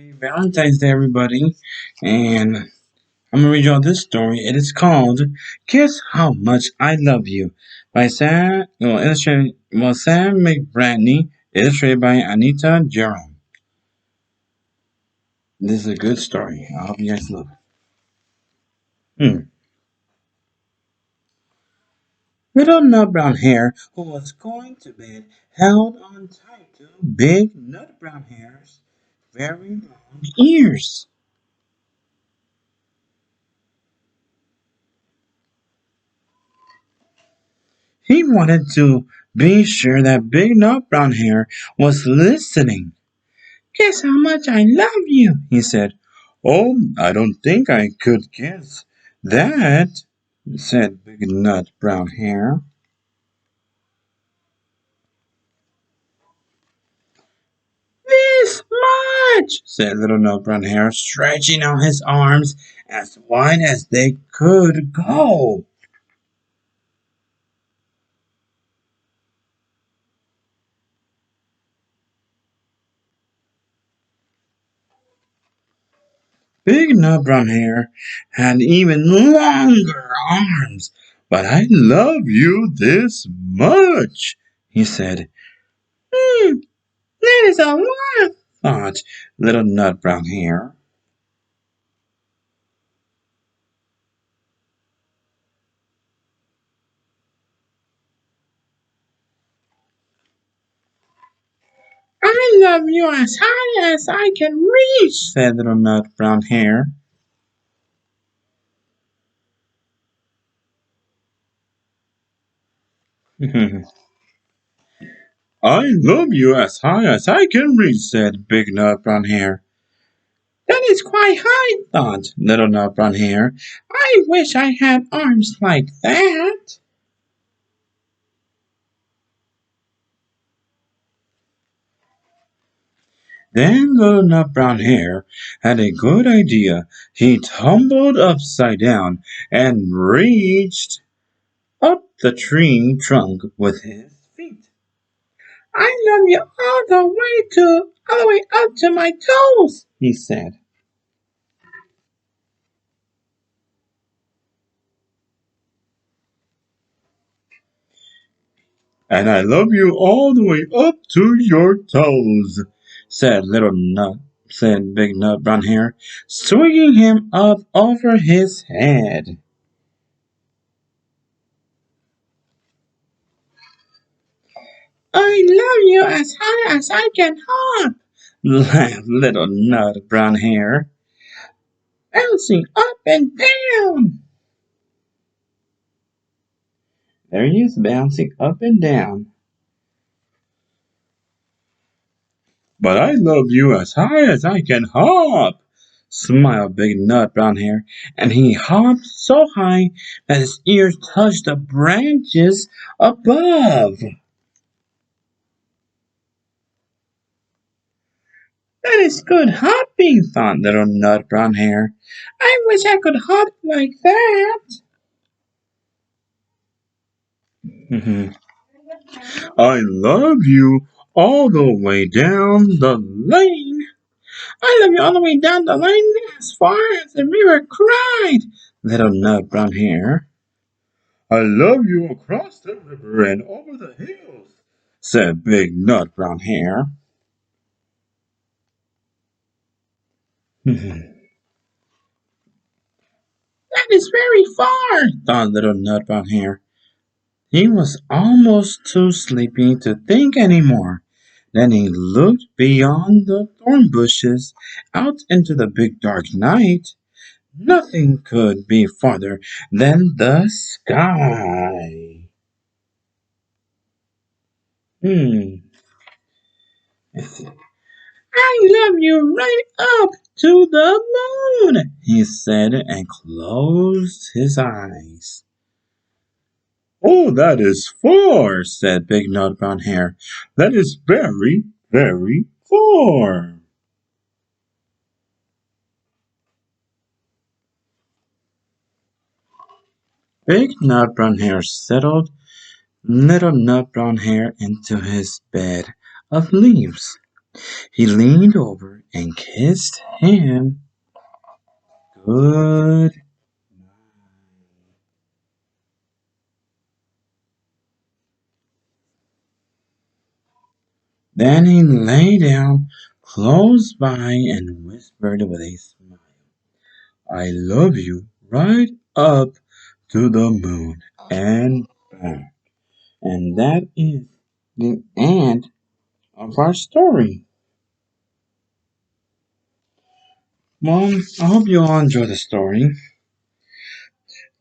Valentine's Day, everybody, and I'm gonna read y'all this story. It is called "Guess How Much I Love You" by Sam McBratney, illustrated by Anita Jerome. This is a good story. I hope you guys love it. Little nut brown hair, who was going to bed, held on tight to big nut brown hair's very long ears. He wanted to be sure that Big Nut Brown Hair was listening. Guess how much I love you, he said. Oh, I don't think I could guess that, said Big Nut Brown Hair. This much, said Little Nut Brown Hair, stretching out his arms as wide as they could go. Big Nut Brown Hair had even longer arms. But I love you this much, he said. That is a lot, thought Little Nut Brown Hair. I love you as high as I can reach, said Little Nut Brown Hair. I love you as high as I can reach, said Big Nut Brown Hair. That is quite high, thought Little Nut Brown Hair. I wish I had arms like that. Then Little Nut Brown Hair had a good idea. He tumbled upside down and reached up the tree trunk with his feet. I love you all the way up to my toes, he said. And I love you all the way up to your toes, said Big Nut Brown Hair, swinging him up over his head. I love you as high as I can hop, laughed Little Nut Brown Hair, bouncing up and down. There he is, bouncing up and down. But I love you as high as I can hop, smiled Big Nut Brown Hair, and he hopped so high that his ears touched the branches above. That is good hopping, thought Little Nut Brown Hair. I wish I could hop like that. I love you all the way down the lane. I love you all the way down the lane as far as the river cried, Little Nut Brown Hair. I love you across the river and over the hills, said Big Nut Brown Hair. That is very far, thought Little Nut Brown Hair. He was almost too sleepy to think any more. Then he looked beyond the thorn bushes out into the big dark night. Nothing could be farther than the sky. Hmm. I love you right up to the moon, he said and closed his eyes. Oh, that is far, said Big Nut Brown Hair. That is very, very far. Big Nut Brown Hair settled Little Nut Brown Hair into his bed of leaves. He leaned over and kissed him good. Then he lay down close by and whispered with a smile, I love you right up to the moon and back. And that is the end of our story. Mom, I hope you all enjoy the story.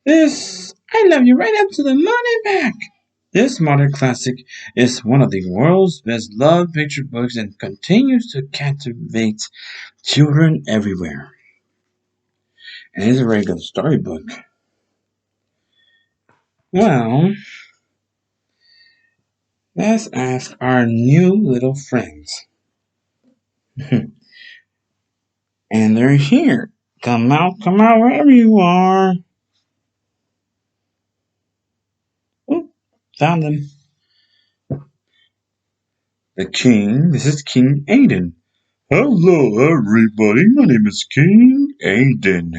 This I love you right up to the moon and back. This modern classic is one of the world's best loved picture books and continues to captivate children everywhere. And it's a very good storybook. Well, let's ask our new little friends. And they're here. Come out wherever you are. Oh, found them. The King, this is King Aiden. Hello, everybody. My name is King Aiden.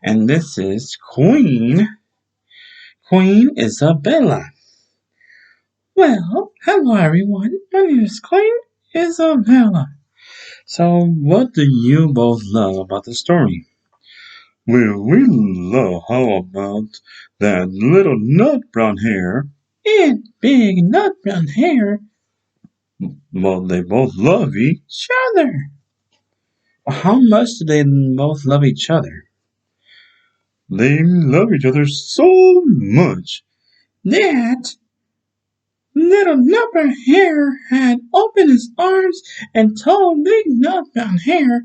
And this is Queen Isabella. Well, hello, everyone. My name is Queen Isabella. So, what do you both love about the story? Well, we love how about that little nut brown hair and big nut brown hair. Well, they both love each other. How much do they both love each other? They love each other so much that little nut brown hair had opened his arms and told big nut brown hair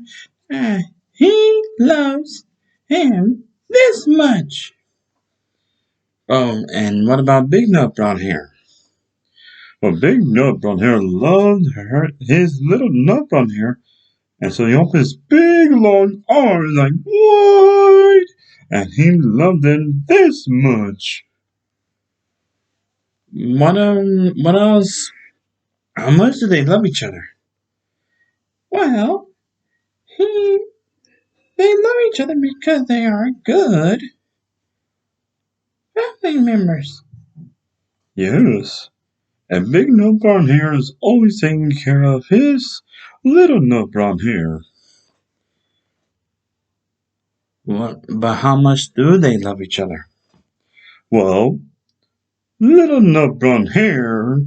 that he loves him this much. Oh, and what about Big Nut Brown Hair? Well, Big Nut Brown Hair loved his little nut brown hair, and so he opened his big long arms like wide, and he loved them this much. What else? How much do they love each other? Well, he they love each other because they are good family members. Yes. And Big Nut Brown Hair is always taking care of his little nut brown hair. What, but how much do they love each other? Well, little nut brown hair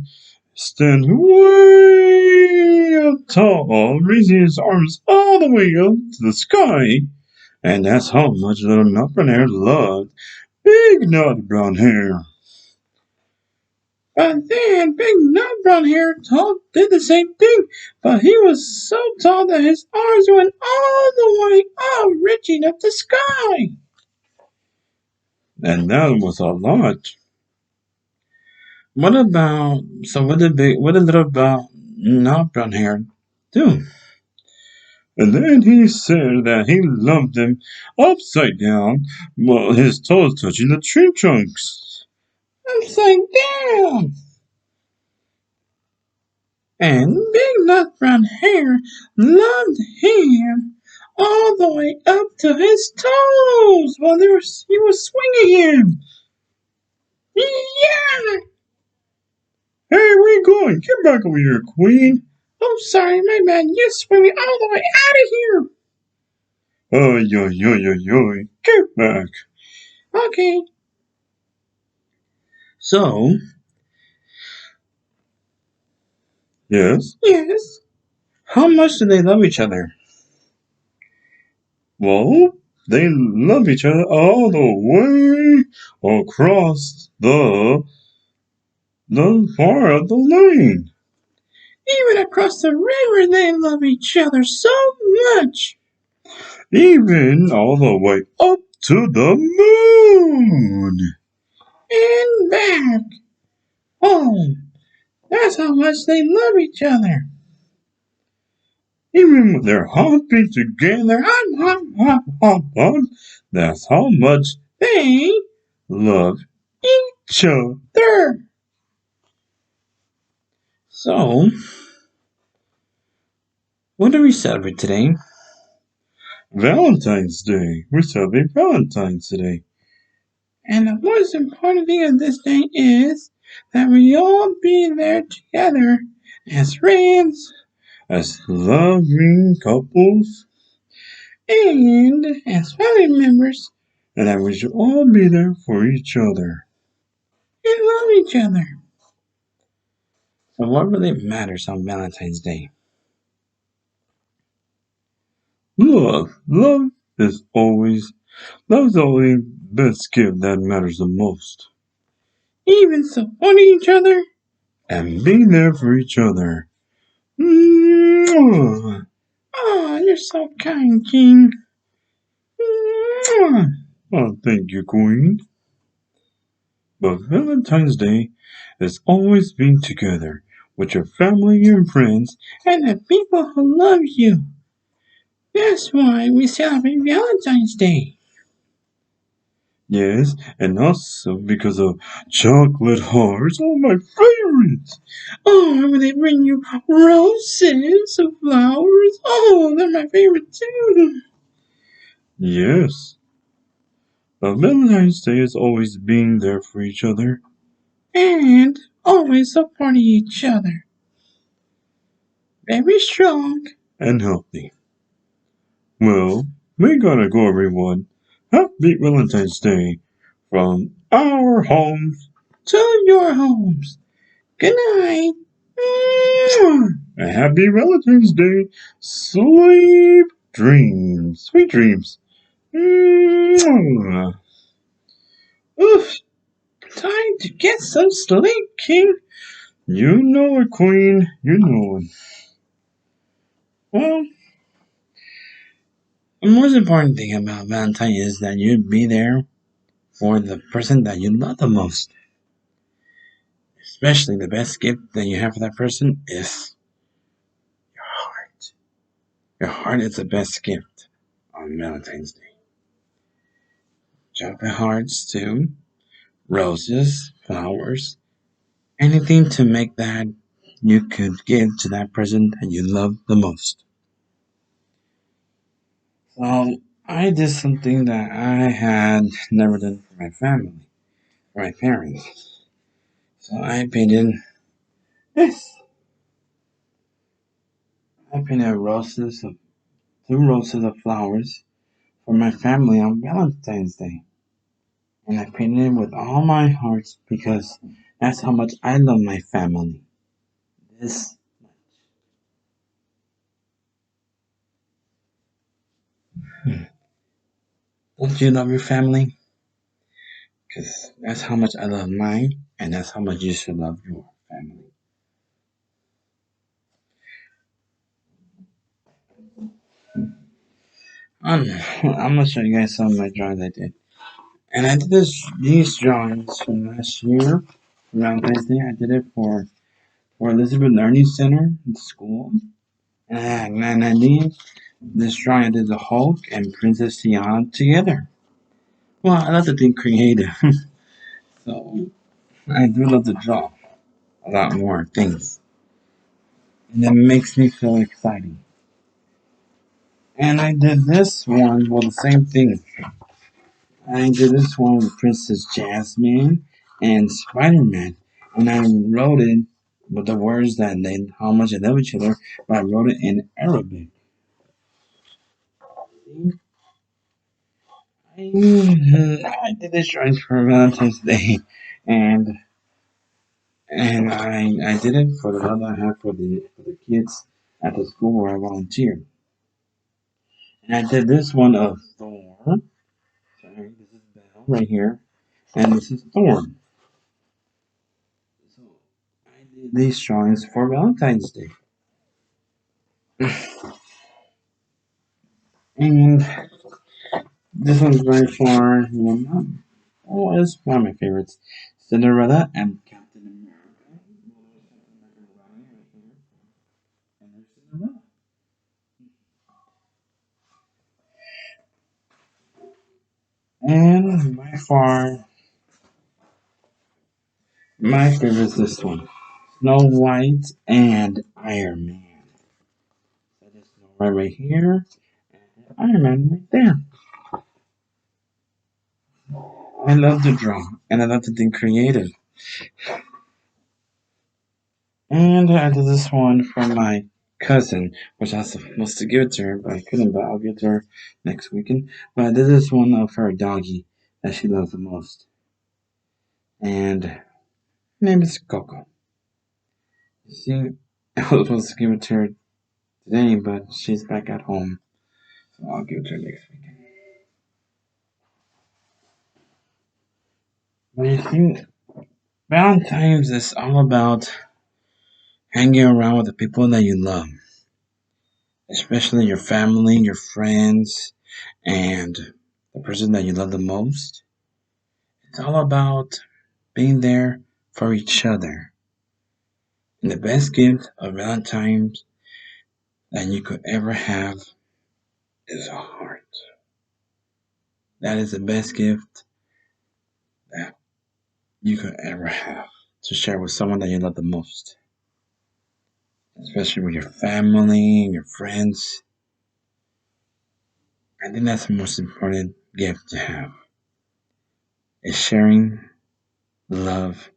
stands way up tall, raising his arms all the way up to the sky. And that's how much little nut brown hair loved Big Nut Brown Hair. But then Big Nut Brown Hair did the same thing, but he was so tall that his arms went all the way up, reaching up the sky. And that was a lot. What did little Nut Brown Hair do? And then he said that he loved them upside down, while his toes touching the tree trunks. Upside down! And Big Nut Brown Hair loved him all the way up to his toes while he was swinging him. Yeah! Hey, where you going? Get back over here, Queen. I'm sorry, my bad. You swing me all the way out of here. Oh, yo. Get back. Okay. So, yes? Yes. How much do they love each other? Well, they love each other all the way across the far of the lane. Even across the river, they love each other so much. Even all the way up to the moon and back. Oh, that's how much they love each other. Even when they're hopping together, hop. That's how much they love each other. So, What do we celebrate today? Valentine's Day. We celebrate Valentine's today. And the most important thing of this day is that we all be there together as friends, as loving couples, and as family members, and that we should all be there for each other and love each other. So, what really matters on Valentine's Day? Love. Love's always the best gift that matters the most. Even supporting each other and being there for each other. Mwah. Oh, you're so kind, King. Mwah. Oh, thank you, Queen. But Valentine's Day is always being together with your family and friends and the people who love you. That's why we celebrate Valentine's Day. Yes, and also because of chocolate hearts, oh my favorites. Oh, when they bring you roses and flowers, oh, they're my favorite too. Yes, but Valentine's Day is always being there for each other and always supporting each other. Very strong and healthy. Well, we gotta go, everyone. Happy Valentine's Day from our homes to your homes. Good night. And happy Valentine's Day. Sleep dreams. Sweet dreams. Oof. Time to get some sleep, King. You know it, Queen. You know it. Well, the most important thing about Valentine is that you'd be there for the person that you love the most. Especially the best gift that you have for that person is your heart. Your heart is the best gift on Valentine's Day. Chocolate hearts too, roses, flowers, anything to make that you could give to that person that you love the most. So I did something that I had never done for my family, for my parents. So I painted this. I painted two roses of flowers for my family on Valentine's Day. And I painted it with all my heart because that's how much I love my family. This don't you love your family? Because that's how much I love mine, and that's how much you should love your family. I'm gonna show you guys some of my drawings I did. And I did these drawings from last year, around Wednesday. I did it for Elizabeth Learning Center in school. And I did this drawing. I did the Hulk and Princess Tiana together. Well, I love to think creative, so I do love to draw a lot more things, and it makes me feel exciting. And I did this one, well, the same thing. I did this one with Princess Jasmine and Spider-Man, and I wrote it with the words that they how much they love each other, but I wrote it in Arabic. I did this drawing for Valentine's Day, and I did it for the love I have for the kids at the school where I volunteered. And I did this one of Thor. Sorry, this is Belle right here, and this is Thor. So I did these drawings for Valentine's Day. And this one's by far it's one of my favorites. Cinderella and Captain America. And there's Cinderella. And by far, my favorite is this one. Snow White and Iron Man. right here, Iron Man right there. I love to draw, and I love to think creative. And I did this one for my cousin, which I was supposed to give it to her, but I couldn't, but I'll give it to her next weekend. But I did this one of her doggy that she loves the most. And her name is Coco. She, I was supposed to give it to her today, but she's back at home. So I'll give it to her next weekend. But I think Valentine's is all about hanging around with the people that you love, especially your family, your friends, and the person that you love the most. It's all about being there for each other. And the best gift of Valentine's that you could ever have is a heart. That is the best gift that you could ever have to share with someone that you love the most, especially with your family and your friends. I think that's the most important gift to have is sharing the love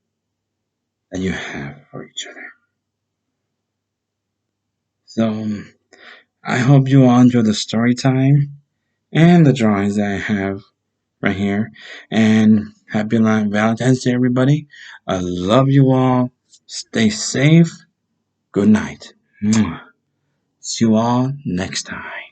that you have for each other. So I hope you all enjoy the story time and the drawings that I have right here. And happy Valentine's Day, everybody. I love you all. Stay safe. Good night. Mwah. See you all next time.